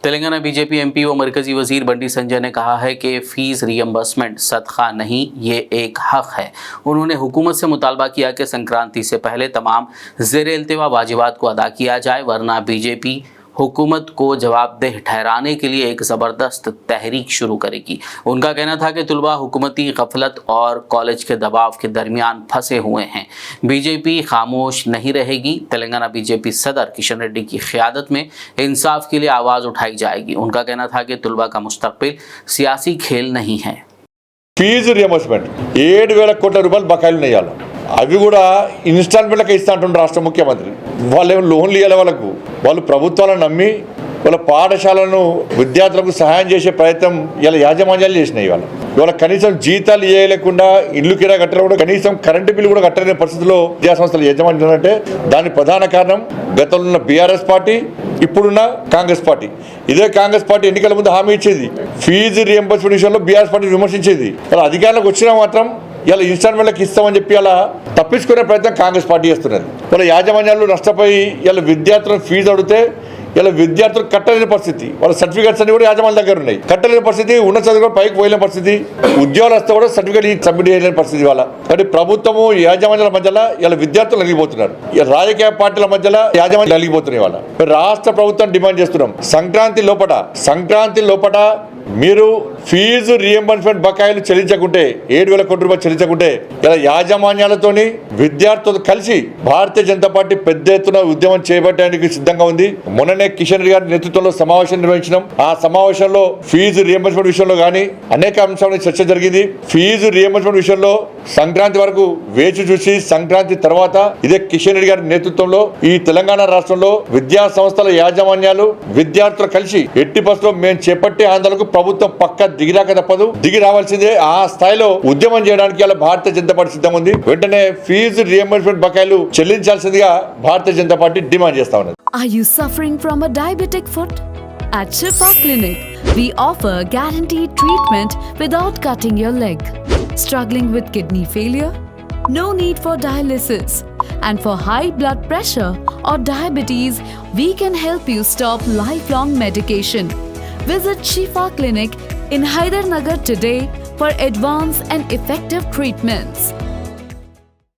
Telangana BJP MP व मरकजी वजीर बंडी संजय ने कहा है कि फीस रियम्बर्समेंट सदका नहीं, ये एक हक है। उन्होंने हुकूमत से मुतालबा किया कि संक्रांति से पहले तमाम ज़ेर इल्तिवा वाजिबात को अदा किया जाए, वरना बीजेपी हुकूमत को जवाबदेह ठहराने के लिए एक ज़बरदस्त तहरीक शुरू करेगी। उनका कहना था कि तुलबा हुकूमती गफलत और कॉलेज के दबाव के दरमियान फंसे हुए हैं, बीजेपी खामोश नहीं रहेगी। तेलंगाना बीजेपी सदर किशन रेड्डी की क़यादत में इंसाफ के लिए आवाज़ उठाई जाएगी। उनका कहना था कि तुलबा का मुस्तकबिल सियासी खेल नहीं है। ఫీజు రియంబర్స్మెంట్ 7,000 కోట్ల రూపాయలు బకాయిలు నెయ్యాలి. అవి కూడా ఇన్స్టాల్మెంట్లకి ఇస్తా అంటుండ్రు రాష్ట్ర ముఖ్యమంత్రి. వాళ్ళు లోన్లు ఇవ్వాలి, వాళ్ళు ప్రభుత్వాలను నమ్మి వాళ్ళ పాఠశాలను విద్యార్థులకు సహాయం చేసే ప్రయత్నం ఇలా యాజమాన్యాలు చేసినాయి. ఇవాళ కనీసం జీతాలు ఇవ్వలేకుండా ఇల్లు కిరా కట్టడం కూడా, కనీసం కరెంటు బిల్లు కూడా కట్టలేని పరిస్థితిలో విద్యాసంస్థలు యజమాన్యం అంటే దానికి ప్రధాన కారణం గతంలో ఉన్న బీఆర్ఎస్ పార్టీ, ఇప్పుడున్న కాంగ్రెస్ పార్టీ. ఇదే కాంగ్రెస్ పార్టీ ఎన్నికల ముందు హామీ ఇచ్చేది, ఫీజు రియంబర్స్మెంట్ విషయంలో బీఆర్ఎస్ పార్టీ విమర్శించేది. అలా అధికారంలోకి వచ్చినా మాత్రం ఇలా ఇన్స్టాల్మెంట్లకు ఇస్తామని చెప్పి అలా తప్పించుకునే ప్రయత్నం కాంగ్రెస్ పార్టీ చేస్తున్నది. వాళ్ళ యాజమాన్యాలు నష్టపోయి ఇలా విద్యార్థులను ఫీజు అడిగితే ఇలా విద్యార్థులు కట్టలేని పరిస్థితి, వాళ్ళ సర్టిఫికేట్స్ అన్ని కూడా యాజమాన్యం దగ్గర ఉన్నాయి, కట్టలేని పరిస్థితి, ఉన్న చదువు పైకి పోయలేని పరిస్థితి, ఉద్యోగాలు వస్తే కూడా సర్టిఫికేట్ సబ్మిట్ చేయలేని పరిస్థితి. వాళ్ళ కాబట్టి ప్రభుత్వము యాజమాన్యాల మధ్యలో ఇలా విద్యార్థులు నలిగిపోతున్నారు, రాజకీయ పార్టీల మధ్యలో యాజమాన్యాలు నలిగిపోతున్నాయి. వాళ్ళ రాష్ట్ర ప్రభుత్వం డిమాండ్ చేస్తున్నాం, సంక్రాంతి లోపట మీరు ఫీజు రియంబర్స్మెంట్ బకాయిలు చెల్లించకుంటే, 7,000 కోట్ల రూపాయలు చెల్లించకుంటే ఇలా యాజమాన్యాలతోని విద్యార్థులతో కలిసి భారతీయ జనతా పార్టీ పెద్ద ఎత్తున ఉద్యమం చేపట్టడానికి సిద్ధంగా ఉంది. మొన్ననే కిషన్ రెడ్డి గారి నేతృత్వంలో సమావేశం నిర్వహించినాం. ఆ సమావేశంలో ఫీజు రియంబర్స్మెంట్ విషయంలో కానీ అనేక అంశాల చర్చ జరిగింది. ఫీజు రియంబర్స్మెంట్ విషయంలో సంక్రాంతి వరకు వేచి చూసి సంక్రాంతి తర్వాత ఇదే కిషన్ రెడ్డి గారి నేతృత్వంలో ఈ తెలంగాణ రాష్ట్రంలో విద్యా సంస్థల యాజమాన్యాలు విద్యార్థులు కలిసి ఎట్టి పరిస్థితుల్లో మేము చేపట్టే ఆందోళనకు ప్రభుత్వం పక్క దిగిరాక తప్పదు, దిగి రావాల్సిందే. ఆ స్థాయిలో ఉద్యమం చేయడానికి ఇలా భారతీయ జనతా పార్టీ సిద్ధంగా ఉంది. వెంటనే ఫీజు రియంబర్స్మెంట్ బకాయిలు చెల్లించాల్సిందిగా భారతీయ జనతా పార్టీ డిమాండ్ చేస్తా ఉన్నది. Are you suffering from a diabetic foot? At Shifa Clinic, we offer guaranteed treatment without cutting your leg. Struggling with kidney failure? No need for dialysis. And for high blood pressure or diabetes, we can help you stop lifelong medication. Visit Shifa Clinic in Hydernagar today for advanced and effective treatments.